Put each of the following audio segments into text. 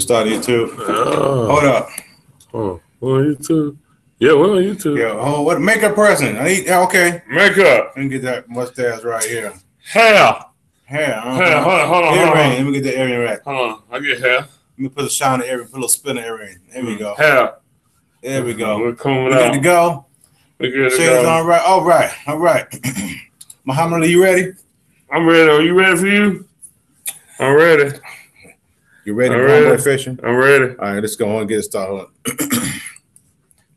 Start YouTube. Hold up. Oh, we're on YouTube. Yeah, we're on YouTube. Yeah. Oh, what makeup person? Okay. Makeup. Let me get that mustache right here. Hair. Hair. Hair. Hold on. Let me get the earring right. Hold on. I get hair. Let me put a shine on the earring. Put a little spin on the earring. There we go. Hair. There we go. We're coming out. Good to go. We're good to Shades go. on right. All right. All right. Muhammad, are you ready? I'm ready. Are you ready for you? I'm ready. You ready to go fishing? I'm ready. All right, let's go on and get it started.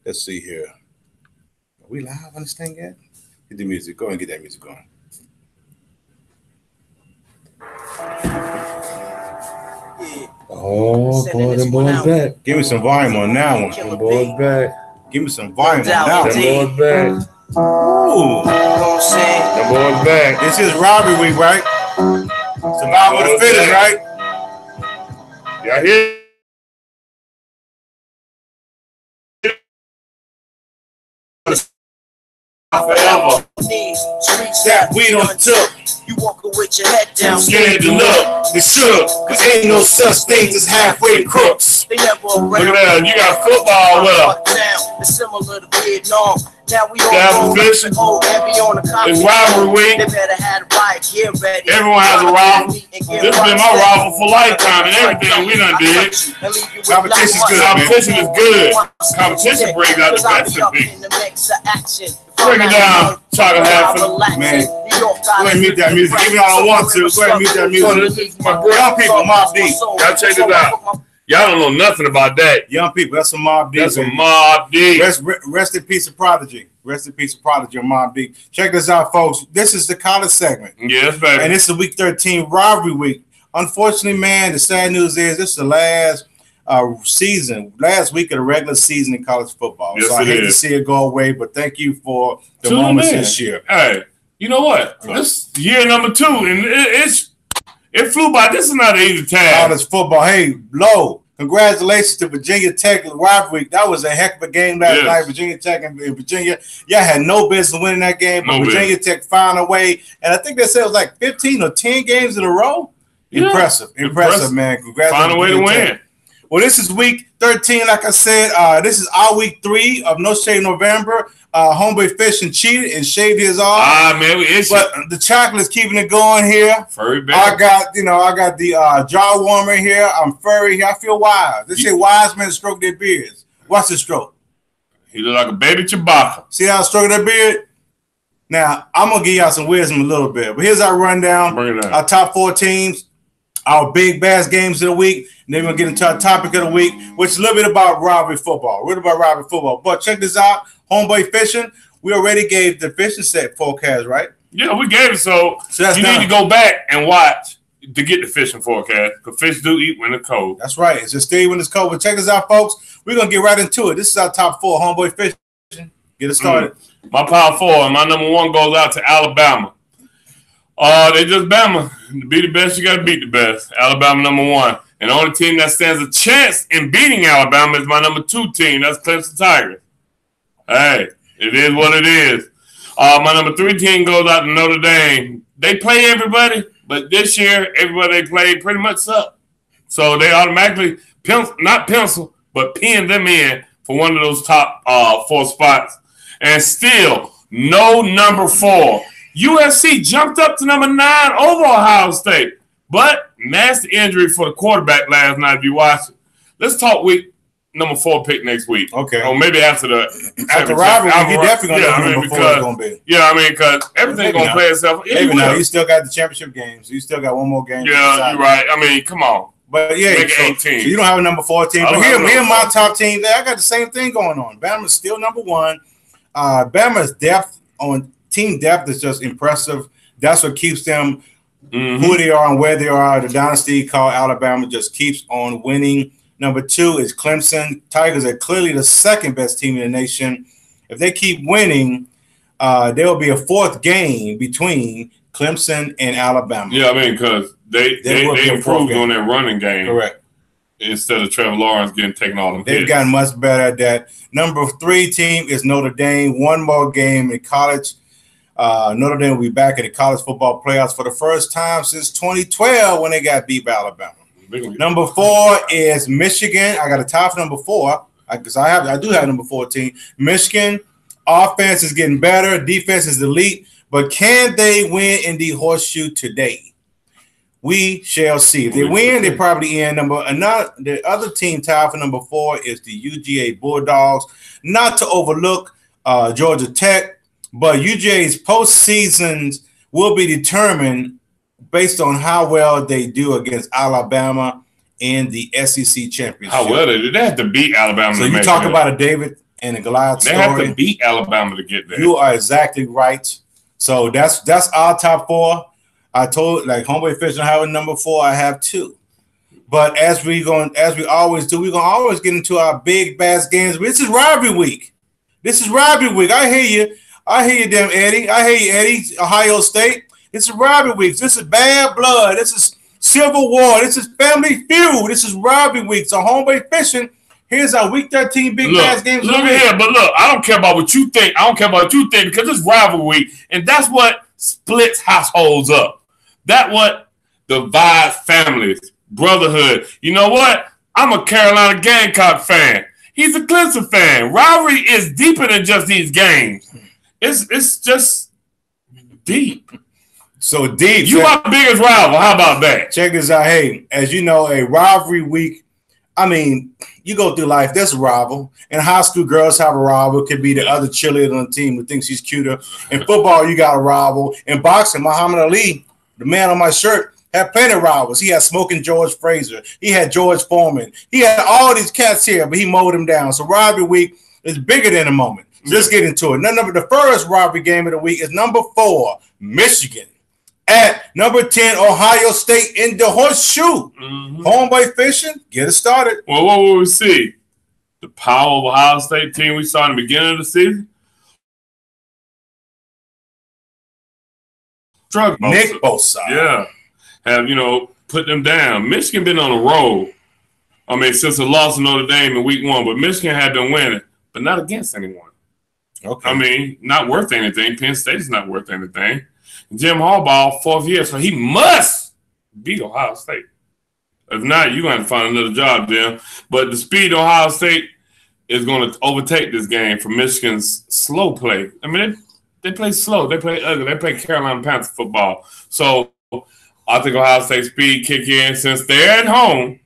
Let's see here. Are we live on this thing yet? Get the music. Go ahead and get that music going. Oh, boy, them boys back. Give me some volume on that one. Them boys back. Give me some volume on that one. Them boys back. Ooh. Them boys back. This is robbery week, right? Survival of the fittest, right? Y'all hear? Forever. That we done took. You walking with your head down, scared to look. It's shook. Cause ain't no such thing as halfway crooks. They never around. Look at that. You got football with them. It's similar to Vietnam. Now we all fishing. heavy on the It's rivalry week. They better have right, get ready. Everyone has a rival. This has been my rival for lifetime and everything we done did. Competition's good. Competition is good. Competition brings out the best in people. Break it down, chocolate half. Man, go ahead and mute that music. Even though I don't want to, go ahead and mute that music. Young people, Mob Deep. Y'all check this out. Y'all don't know nothing about that. Young people, that's some Mob Deep. That's some Mob Deep. Rest in peace of Prodigy. Rest in peace of Prodigy or Mob Deep. Check this out, folks. This is the college segment. Yes, baby. And this is week 13, rivalry week. Unfortunately, man, the sad news is this is the last last week of the regular season in college football. Yes, so I hate to see it go away, but thank you for the moments this year. Hey, you know what? This year number 2, and it flew by. This is not an easy task. College football. Hey, Low, congratulations to Virginia Tech rivalry week. That was a heck of a game last night. Virginia Tech and Virginia. Yeah, had no business winning that game, but Virginia Tech found a way. And I think they said it was like 15 or 10 games in a row. Yeah. Impressive, man. Congratulations. Find a way to win. Well, this is week 13, like I said. This is our week 3 of No Shave November. Homeboy Fishing cheated and shaved his off. Man, but the chocolate's keeping it going here. Furry baby. I got the jaw warmer here. I'm furry here. I feel wise. They say wise men stroke their beards. Watch the stroke. He look like a baby Chewbacca. See how I stroke that beard? Now, I'm going to give y'all some wisdom a little bit. But here's our rundown. Bring it Our top 4 teams. Our big bass games of the week. And then we're going to get into our topic of the week, which is a little bit about rivalry football. But check this out. Homeboy Fishing. We already gave the fishing set forecast, right? Yeah, we gave it. So that's you need to go back and watch to get the fishing forecast. Because fish do eat when it's cold. That's right. It's just stay when it's cold. But check this out, folks. We're going to get right into it. This is our top 4. Homeboy Fishing. Get it started. My power 4 and my number 1 goes out to Alabama. They just Bama. To be the best, you got to beat the best. Alabama number 1. And the only team that stands a chance in beating Alabama is my number 2 team. That's Clemson Tigers. Hey, it is what it is. My number 3 team goes out to Notre Dame. They play everybody, but this year, everybody they played pretty much sucked. So they automatically, not pencil, but pin them in for one of those top 4 spots. And still, no number 4. USC jumped up to number 9 over Ohio State, but nasty injury for the quarterback last night. If you watch it, let's talk week number 4 pick next week. Okay, or maybe after the rivalry, he definitely gonna know number 4 is gonna be. Yeah, I mean, because everything's gonna play itself. Even now, you still got the championship games. You still got one more game. Yeah, you're right. I mean, come on. But yeah, so you don't have a number 4 team. But here my top team. I got the same thing going on. Bama's still number 1. Bama's depth on team depth is just impressive. That's what keeps them who they are and where they are. The dynasty called Alabama just keeps on winning. Number 2 is Clemson. Tigers are clearly the second best team in the nation. If they keep winning, there will be a 4th game between Clemson and Alabama. Yeah, I mean, because they improved on their running game. Correct. Instead of Trevor Lawrence getting taken all them They've hits. gotten much better at that. Number 3 team is Notre Dame. One more game in college. Notre Dame will be back in the college football playoffs for the first time since 2012 when they got beat by Alabama. Number 4 is Michigan. I got a tie for number 4 because I do have number 14. Michigan offense is getting better. Defense is elite. But can they win in the horseshoe today? We shall see. If they win, they probably in the other team tied for number 4 is the UGA Bulldogs. Not to overlook Georgia Tech, but UGA's postseasons will be determined based on how well they do against Alabama in the SEC championship. How well they have to beat Alabama. So you talk about a David and a Goliath story. They have to beat Alabama to get there. You are exactly right. So that's our top 4. I told Homeboy Fish and Howard number 4. I have 2. But as we always do, we're gonna always get into our big bass games. This is rivalry week. I hear you, damn Eddie. I hear you, Eddie. Ohio State. This is rivalry week. This is bad blood. This is civil war. This is family feud. This is rivalry week. So Homeboy Fishing. Here's our week 13 big bass games. Look here, but look, I don't care about what you think. I don't care about what you think because it's rivalry week, and that's what splits households up. That's what divides families, brotherhood. You know what? I'm a Carolina Gamecock fan. He's a Clemson fan. Rivalry is deeper than just these games. It's just deep. So deep. You my biggest rival. How about that? Check this out. Hey, as you know, a rivalry week, I mean, you go through life, there's a rival. And high school girls have a rival. It could be the other cheerleader on the team who thinks she's cuter. In football, you got a rival. In boxing, Muhammad Ali, the man on my shirt, had plenty of rivals. He had Smoking George Fraser. He had George Foreman. He had all these cats here, but he mowed them down. So rivalry week is bigger than a moment. So let's get into it. The first rivalry game of the week is number 4, Michigan. At number 10, Ohio State in the horseshoe. Homeboy Fishing, get it started. Well, what will we see? The power of Ohio State team we saw in the beginning of the season? Nick Bosa. Yeah. Have, put them down. Michigan been on a roll. I mean, since the loss of Notre Dame in week 1, but Michigan had been winning, but not against anyone. Okay. I mean, not worth anything. Penn State is not worth anything. Jim Harbaugh, 4th year, so he must beat Ohio State. If not, you're going to find another job, Jim. But the speed of Ohio State is going to overtake this game for Michigan's slow play. I mean, they play slow. They play ugly. They play Carolina Panther football. So I think Ohio State speed kick in since they're at home,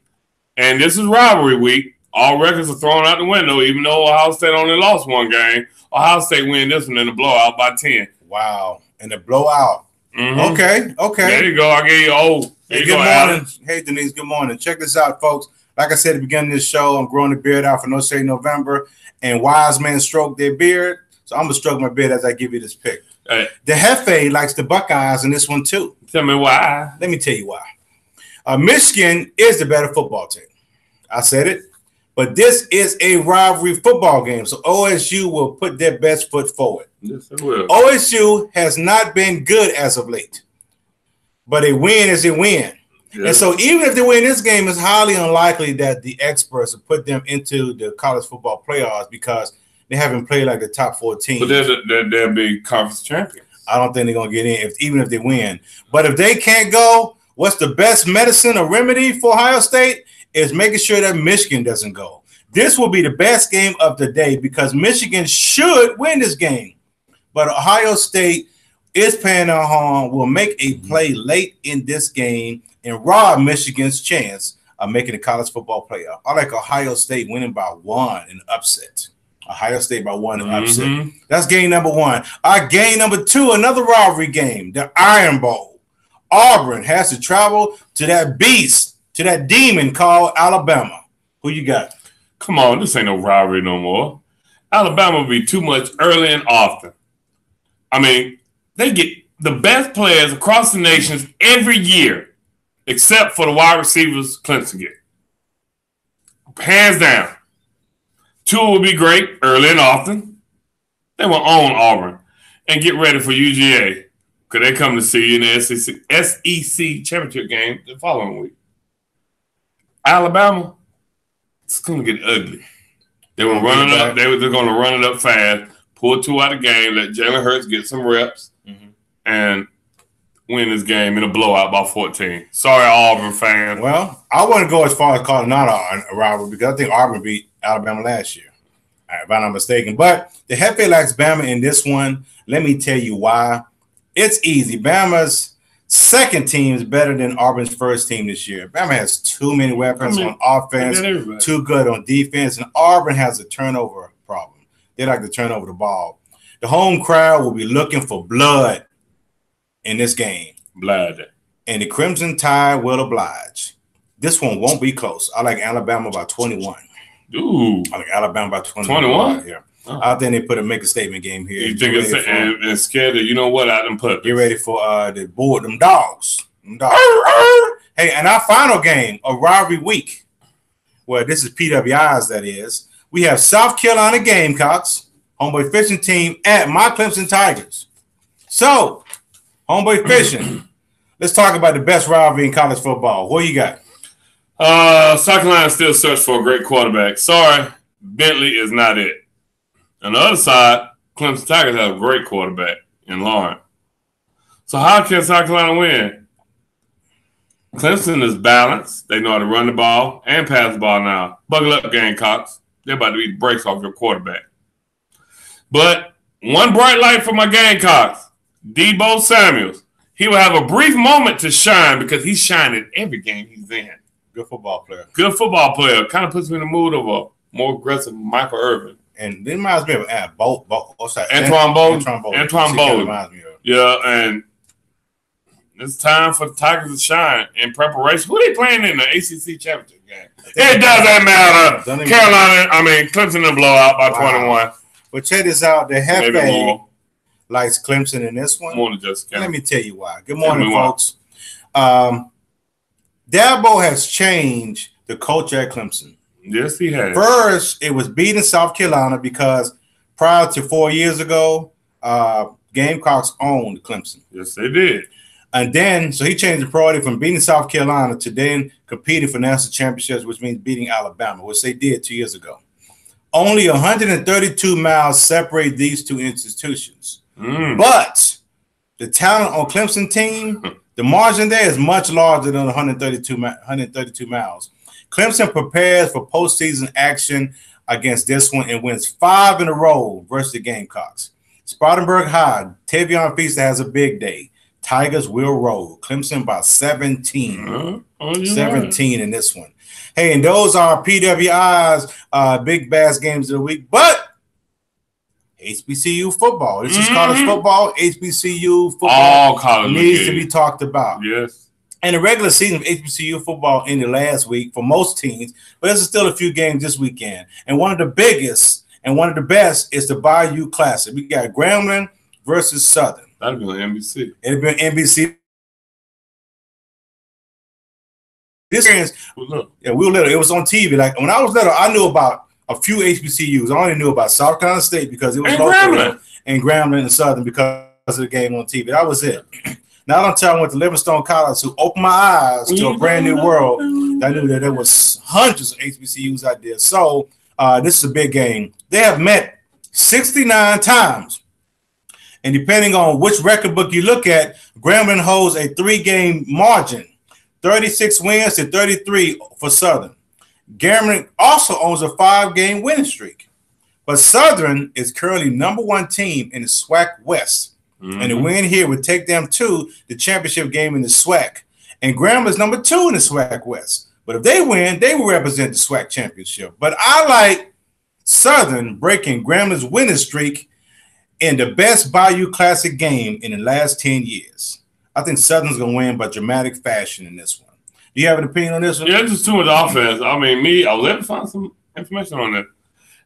and this is rivalry week. All records are thrown out the window, even though Ohio State only lost 1 game. Ohio State win this one in a blowout by 10. Wow. And a blowout. Okay. There you go. I gave you Good morning. Hey, Denise, good morning. Check this out, folks. Like I said at the beginning of this show, I'm growing the beard out for No Shade November, and wise men stroke their beard. So I'm going to stroke my beard as I give you this pick. Hey. The Hefe likes the Buckeyes in this one, too. Tell me why. Let me tell you why. Michigan is the better football team. I said it. But this is a rivalry football game, so OSU will put their best foot forward. Yes, it will. OSU has not been good as of late, but a win is a win. Yeah. And so even if they win this game, it's highly unlikely that the experts will put them into the college football playoffs because they haven't played like the top 4 teams. But they'll be conference champions. I don't think they're going to get in, even if they win. But if they can't go, what's the best medicine or remedy for Ohio State? Is making sure that Michigan doesn't go. This will be the best game of the day because Michigan should win this game. But Ohio State is playing at home, will make a play late in this game and rob Michigan's chance of making the college football playoff. I like Ohio State winning by 1 in upset. Ohio State by 1 in upset. That's game number 1. Our game number 2, another rivalry game, the Iron Bowl. Auburn has to travel to that beast, to that demon called Alabama. Who you got? Come on, this ain't no rivalry no more. Alabama will be too much early and often. I mean, they get the best players across the nations every year, except for the wide receivers Clemson get. Hands down. 2 will be great early and often. They will own Auburn and get ready for UGA because they come to see you in the SEC championship game the following week. Alabama, it's going to get ugly. They will run it up. They're going to run it up fast, pull 2 out of the game, let Jalen Hurts get some reps, and win this game in a blowout by 14. Sorry, Auburn fans. Well, I wouldn't go as far as calling not a rivalry because I think Auburn beat Alabama last year, if I'm not mistaken. But the Hefe likes Bama in this one. Let me tell you why. It's easy. Bama's second team is better than Auburn's first team this year. Bama has too many weapons on offense, too good on defense, and Auburn has a turnover problem. They like to turn over the ball. The home crowd will be looking for blood in this game. Blood. And the Crimson Tide will oblige. This one won't be close. I like Alabama by 21. Ooh. I like Alabama by 21? Here. Oh. I think they put a make-a-statement game here. You think it's and scared of, you know what, I done put. Get ready for the board, them dogs. Hey, and our final game of rivalry week, well, this is PWIs, that is. We have South Carolina Gamecocks, homeboy fishing team, at my Clemson Tigers. So, homeboy fishing, let's talk about the best rivalry in college football. What you got? South Carolina still search for a great quarterback. Sorry, Bentley is not it. On the other side, Clemson Tigers have a great quarterback in Lawrence. So how can South Carolina win? Clemson is balanced. They know how to run the ball and pass the ball now. Buckle up, Gamecocks. They're about to beat the brakes off your quarterback. But one bright light for my Gamecocks, Debo Samuels. He will have a brief moment to shine because he's shining every game he's in. Good football player. Good football player. Kind of puts me in the mood of a more aggressive Michael Irvin. And it reminds me of Antoine Bolden. Antoine Bolden. Yeah, and it's time for the Tigers to shine in preparation. Who are they playing in the ACC championship game? It doesn't matter. Clemson to blow out by 21. But check this out. The Hefe likes Clemson in this one. More than just Let me tell you why. Good morning, folks. Dabo has changed the culture at Clemson. Yes, he has. First, it was beating South Carolina because prior to 4 years ago, Gamecocks owned Clemson. Yes, they did. And then, so he changed the priority from beating South Carolina to then competing for national championships, which means beating Alabama, which they did 2 years ago. Only 132 miles separate these two institutions. But the talent on Clemson team, the margin there is much larger than 132 miles. Clemson prepares for postseason action against this one and wins 5 in a row versus the Gamecocks. Spartanburg High, Tavion Feaster has a big day. Tigers will roll. Clemson by 17. 17 in this one. Hey, and those are PWI's Big Bass Games of the Week. But HBCU football. This is college football. HBCU football needs to be talked about. Yes. And the regular season of HBCU football ended last week for most teams, but there's still a few games this weekend. And one of the biggest and one of the best is the Bayou Classic. We got Grambling versus Southern. That'd be on NBC. It'd be on NBC. This experience, yeah, we were little. It was on TV. Like when I was little, I knew about a few HBCUs. I only knew about South Carolina State because it was local, and Grambling and Southern because of the game on TV. That was it. Now until I went to Livingstone College, who opened my eyes to a brand new world, I knew that there was hundreds of HBCUs out there. So this is a big game. They have met 69 times. And depending on which record book you look at, Grambling holds a 3-game margin, 36 wins to 33 for Southern. Grambling also owns a 5-game winning streak. But Southern is currently #1 team in the SWAC West. And the win here would take them to the championship game in the SWAC. And Grambling is #2 in the SWAC West. But if they win, they will represent the SWAC championship. But I like Southern breaking Grambling's winning streak in the best Bayou Classic game in the last 10 years. I think Southern's going to win by dramatic fashion in this one. Do you have an opinion on this one? Yeah, just too much offense. I mean, I was able to find some information on it.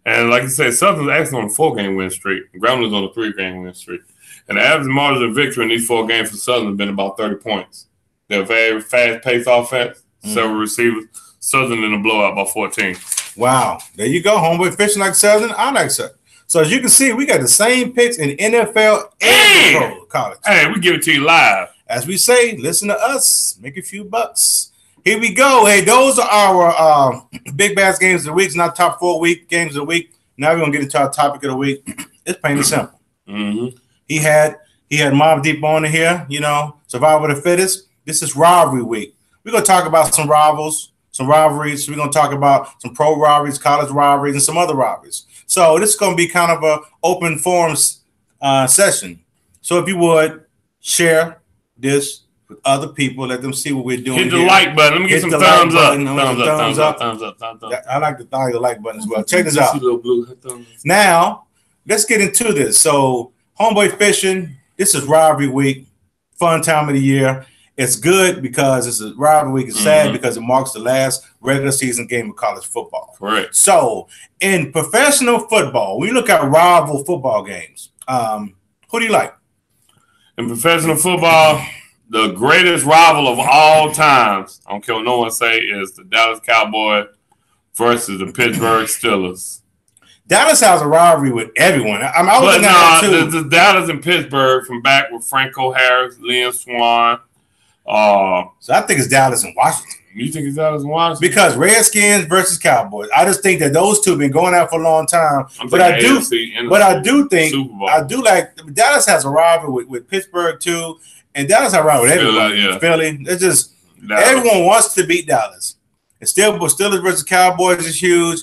And like you said, Southern's actually on a 4-game win streak. Grambling's on a 3-game win streak. And the average margin of victory in these 4 games for Southern has been about 30 points. They're very fast-paced offense, several receivers. Southern in a blowout by 14. Wow. There you go. Homeboy fishing like Southern. I like Southern. So as you can see, we got the same picks in NFL and college. Hey, we give it to you live. As we say, listen to us, make a few bucks. Here we go. Hey, those are our Big Bass Games of the Week. It's not top 4 week games of the week. Now we're going to get into our topic of the week. It's plain and simple. He had He had Mobb Deep on here, you know, Survival of the Fittest. This is rivalry week. We're going to talk about some rivals, some rivalries. We're going to talk about some pro rivalries, college rivalries, and some other rivalries. So this is going to be kind of an open forum session. So if you would, share this with other people. Let them see what we're doing. Hit the like button. Let me get some thumbs up. Thumbs up. I like the like button as well. Check this out. Now, let's get into this. So, Homeboy Fishing, this is rivalry week. Fun time of the year. It's good because it's a rivalry week. It's sad because it marks the last regular season game of college football. Correct. So, in professional football, we look at rival football games. Who do you like? In professional football, the greatest rival of all times, I don't care what no one say, is the Dallas Cowboys versus the Pittsburgh Steelers. Dallas has a rivalry with everyone. I was looking at that too. The Dallas and Pittsburgh from back with Franco Harris, Liam Swan. So I think it's Dallas and Washington. You think it's Dallas and Washington? Because Redskins versus Cowboys. I just think that those two have been going out for a long time. I do like Dallas has a rivalry with Pittsburgh too, and Dallas has a rivalry with everybody. Philly. It's just everyone wants to beat Dallas. And Steelers versus Cowboys is huge.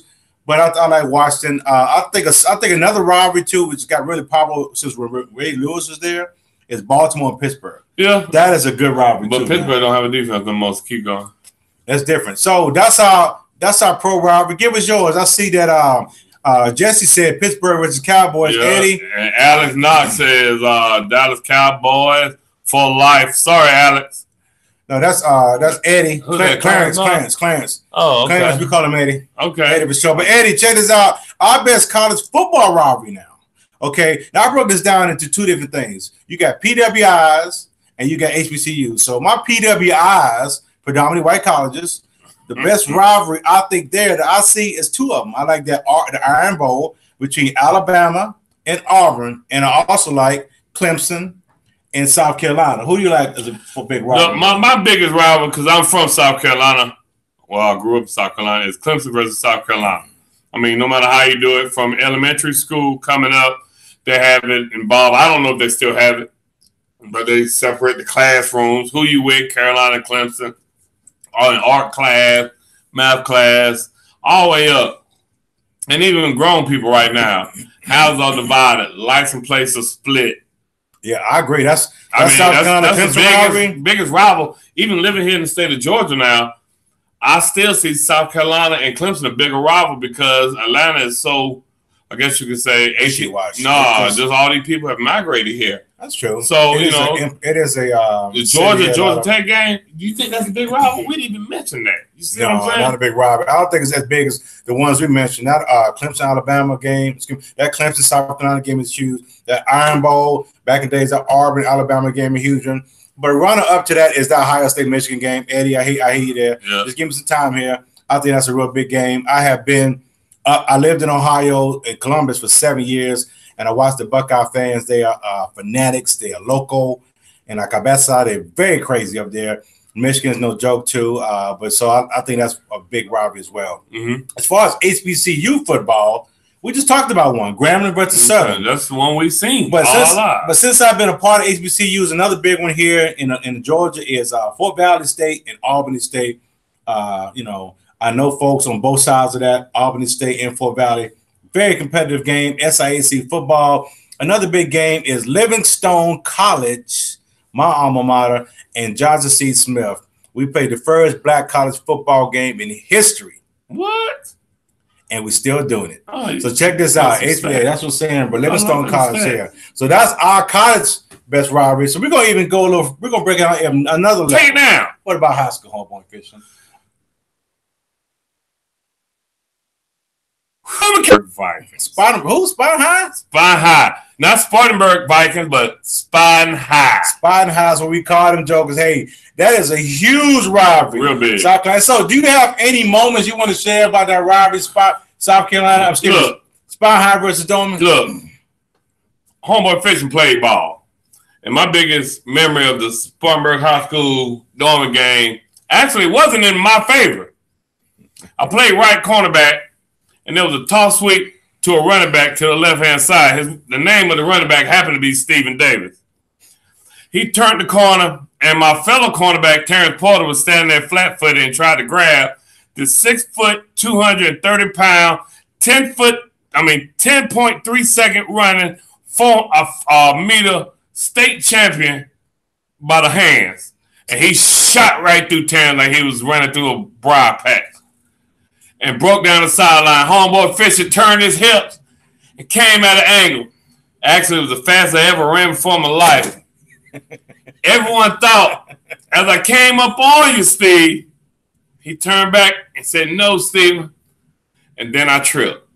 But I like Washington. I think another rivalry too, which got really popular since Ray Lewis was there, is Baltimore and Pittsburgh. Yeah, that is a good rivalry. But Pittsburgh don't have a defense the most. Keep going. That's different. So that's our pro rivalry. Give us yours. I see that Jesse said Pittsburgh versus Cowboys. Yeah. Eddie and Alex Knox says Dallas Cowboys for life. Sorry, Alex. No, that's Eddie. Clarence. Oh, okay. Clarence, we call him Eddie. Okay. Eddie for sure. But Eddie, check this out. Our best college football rivalry now. Okay. Now I broke this down into two different things. You got PWIs and you got HBCUs. So my PWIs, predominantly white colleges, the best rivalry I think that I see is two of them. I like the Iron Bowl between Alabama and Auburn, and I also like Clemson in South Carolina. Who do you like as a big rival? My biggest rival, because I'm from South Carolina, well, I grew up in South Carolina, is Clemson versus South Carolina. I mean, no matter how you do it, from elementary school coming up, they have it involved. I don't know if they still have it, but they separate the classrooms. Who you with, Carolina, Clemson, or in art class, math class, all the way up. And even grown people right now, houses are divided, license plates are split. Yeah, I agree. That's the biggest rival. Even living here in the state of Georgia now, I still see South Carolina and Clemson a bigger rival because Atlanta is so, I guess you could say, just all these people have migrated here. That's true. So, it is the Georgia Tech game, do you think that's a big rival? We didn't even mention that. You see what I'm saying? Not a big rival. I don't think it's as big as the ones we mentioned. That Clemson-Alabama game, that Clemson-South Carolina game is huge. That Iron Bowl, back in the days, that Auburn-Alabama game is huge. But runner up to that is that Ohio State-Michigan game. Eddie, I hear you there. Yeah. Just give me some time here. I think that's a real big game. I lived in Ohio, in Columbus, for 7 years. And I watched the Buckeye fans. They are fanatics. They are local. And like Cabeza, they're very crazy up there. Michigan's no joke, too. But so I think that's a big rivalry as well. Mm-hmm. As far as HBCU football, we just talked about one, Grambling versus Southern. That's the one we've seen. But since I've been a part of HBCUs, another big one here in Georgia is Fort Valley State and Albany State. I know folks on both sides of that, Albany State and Fort Valley. Very competitive game, SIAC football. Another big game is Livingstone College, my alma mater, and Johnson C. Smith. We played the first black college football game in history. What? And we're still doing it. Oh, so check this out. HBA, that's what I'm saying, but Livingstone College here. So that's our college best rivalry. So we're going to even go we're going to break it down another level. Take it down. What about high school, Homeboy Fishing? Who's Spine High? Spine High. Not Spartanburg Vikings, but Spine High. Spine High is what we call them jokers. Hey, that is a huge rivalry. Real big. South Carolina. So do you have any moments you want to share about that rivalry, South Carolina? Look, Spine High versus Dolman? Look, Homeboy Fishing played ball. And my biggest memory of the Spartanburg High School Dolman game actually wasn't in my favor. I played right cornerback. And there was a toss sweep to a running back to the left-hand side. The name of the running back happened to be Stephen Davis. He turned the corner, and my fellow cornerback, Terrence Porter, was standing there flat-footed and tried to grab the 6 foot, 230 pound, 10.3 second running 4 meter state champion by the hands. And he shot right through Terrence like he was running through a briar patch and broke down the sideline. Homeboy Fisher turned his hips and came at an angle. Actually, it was the fastest I ever ran before in my life. Everyone thought, as I came up on you, Steve, he turned back and said, "No, Steve." And then I tripped.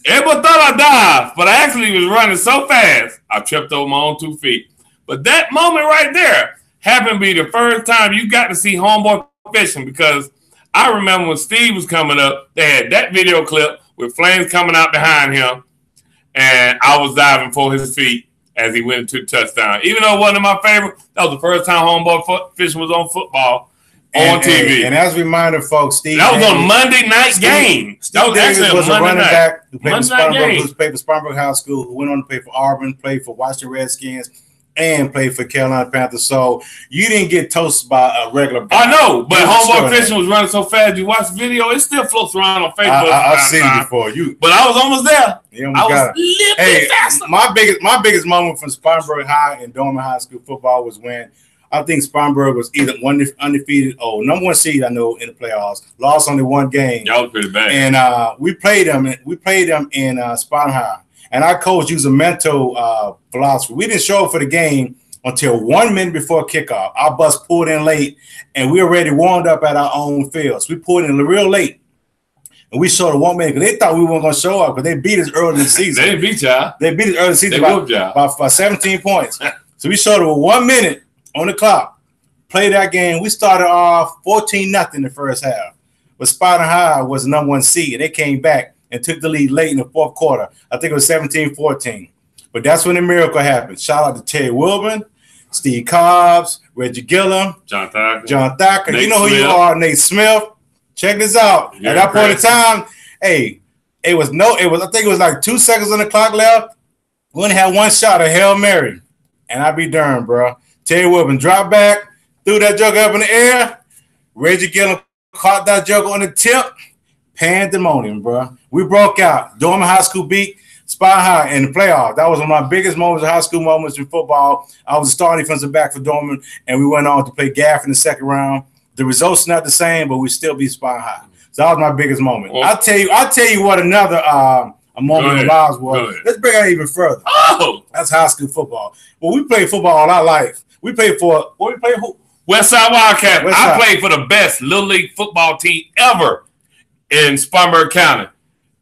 Everyone thought I dived, but I actually was running so fast, I tripped over my own 2 feet. But that moment right there happened to be the first time you got to see homeboy fishing, because I remember when Steve was coming up, they had that video clip with flames coming out behind him, and I was diving for his feet as he went into the touchdown. Even though it wasn't my favorite, that was the first time homeboy fishing was on football on TV. And as a reminder, folks, Steve that was on Monday night game. Steve Davis was a running back who played for Spartanburg High School, who went on to play for Auburn, played for Washington Redskins, and played for Carolina Panthers. So you didn't get toasted by a regular. I know, but homeboy fishing was running so fast. You watch the video, it still floats around on Facebook. I've seen it before. But I was almost there. I was a little bit faster. My biggest moment from Spartanburg High and Dorman High School football was when I think Spartanburg was either undefeated or number 1 seed, I know, in the playoffs. Lost only 1 game. That was pretty bad. And we played them in Spartan High. And our coach used a mental philosophy. We didn't show up for the game until 1 minute before kickoff. Our bus pulled in late, and we already warmed up at our own field. So we pulled in real late. And we showed up 1 minute because they thought we weren't going to show up because they beat us early in the season. They didn't beat y'all. They beat us early in the season by 17 points. So we showed up with 1 minute on the clock. Played that game. We started off 14-0 the first half. But Spartan High was the number 1 seed. They came back and took the lead late in the fourth quarter. I think it was 17-14. But that's when the miracle happened. Shout out to Terry Wilburn, Steve Cobbs, Reggie Gillum, John Thacker. You know who you are, Nate Smith. Check this out. At that point in time, I think it was like 2 seconds on the clock left. We only had 1 shot, a Hail Mary. And I'd be darned, bro. Terry Wilburn dropped back, threw that joke up in the air. Reggie Gillum caught that joke on the tip. Pandemonium, bro. We broke out. Dorman High School beat Spartan High in the playoffs. That was one of my biggest moments of high school moments in football. I was a starting defensive back for Dorman, and we went on to play Gaff in the second round. The results not the same, but we still beat Spartan High. So that was my biggest moment. Well, I'll tell you what another a moment of ours was. Let's bring it even further. Oh, that's high school football. Well, we played football all our life. We played for Westside Wildcats. I played for the best Little League football team ever in Spartanburg County.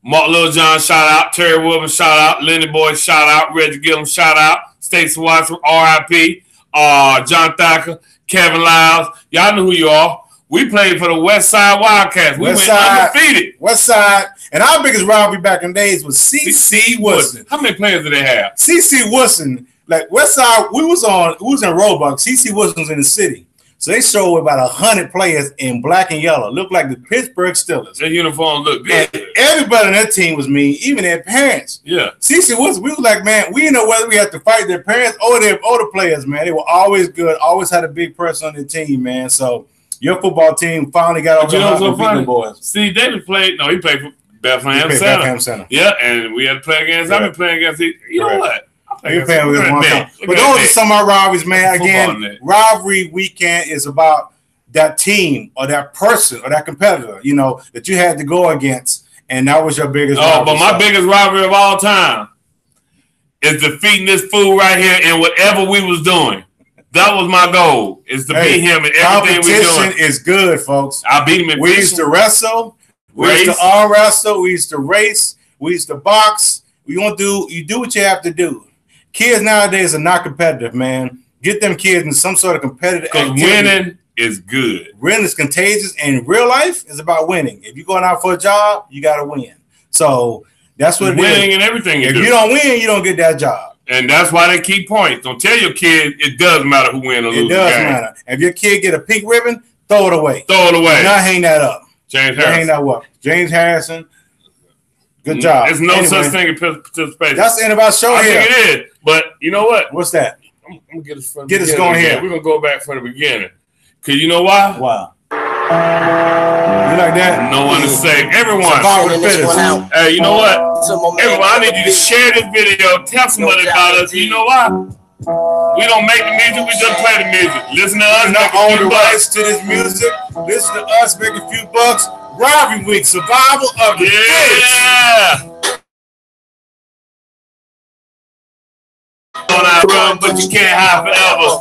Mark Littlejohn, shout out. Terry Wilburn, shout out. Lenny Boy, shout out. Reggie Gillum, shout out. Stacey Watson, R.I.P. John Thacker, Kevin Lyles. Y'all know who you are. We played for the Westside Wildcats. We went undefeated. Westside. And our biggest rivalry back in the days was C.C. Woodson. How many players did they have? C.C. Woodson. Like Westside, we was in Roebuck. C.C. Woodson was in the city. So they showed about 100 players in black and yellow. Looked like the Pittsburgh Steelers. Their uniforms looked good. And everybody on that team was mean, even their parents. Yeah. C.C. Woodson, we was like, man, we didn't know whether we had to fight their parents or their older players, man. They were always good, always had a big person on their team, man. So your football team finally got over the boys. Steve Davis played. No, he played for Bethlehem Center. Yeah, and we had to play against. I've been playing against. You know what? You're playing with one time. But those are some of our rivalries, man. Again, rivalry weekend is about that team or that person or that competitor, you know, that you had to go against, and that was your biggest rivalry. But my biggest rivalry of all time is defeating this fool right here in whatever we was doing. That was my goal, is to beat him in everything we doing. Competition is good, folks. I beat him in We used to wrestle. We used to arm wrestle. We used to race. We used to box. You do what you have to do. Kids nowadays are not competitive, man. Get them kids in some sort of competitive activity. Because winning is good. Winning is contagious, and real life is about winning. If you're going out for a job, you got to win. So that's what it is. Winning and everything. If you don't win, you don't get that job. And that's why they keep points. Don't tell your kid it does matter who wins or loses. It does matter. If your kid get a pink ribbon, throw it away. Throw it away. Now hang that up. James Harrison. Hang that up. James Harrison. Good job. There's no such thing as participation. That's the end of our show here. I think it is. But you know what? What's that? I'm gonna get us from get us going here. We're gonna go back from the beginning. Cause you know why? Wow. You like that? No one to save. Everyone. Hey, you know what? Everyone, I need you to share this video. Tell somebody about us. You know why? We don't make the music. We just play the music. Listen to us. Not own the rights to this music. Listen to us make a few bucks. Rivalry Week, survival of the fittest. Run, but you can't hide forever.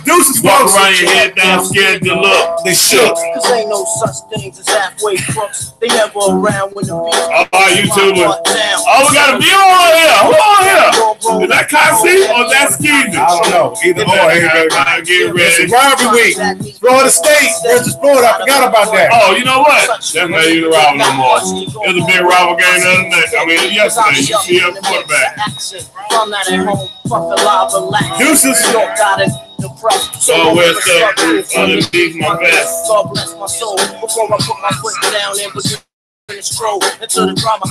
Deuces walk around your head down, scared to look. They shook. Cause ain't no such things as halfway crooks. They never around when the beat. Oh, YouTubers. Oh, we got a view on here. Who on here? Is that Kasi or is that Skeezy? I don't know. Either or. Get ready. Rivalry Week. Florida State versus Florida. I forgot about that. Oh, you know what? That's not even a rival no more. It was a big rival game the other night. I mean, yesterday. You see a quarterback. I'm not at home, fucking live, relax. Deuces. Don't got it. So where's the underneath my vest? God bless my soul. Before I put my foot down and begin to stroll into the drama.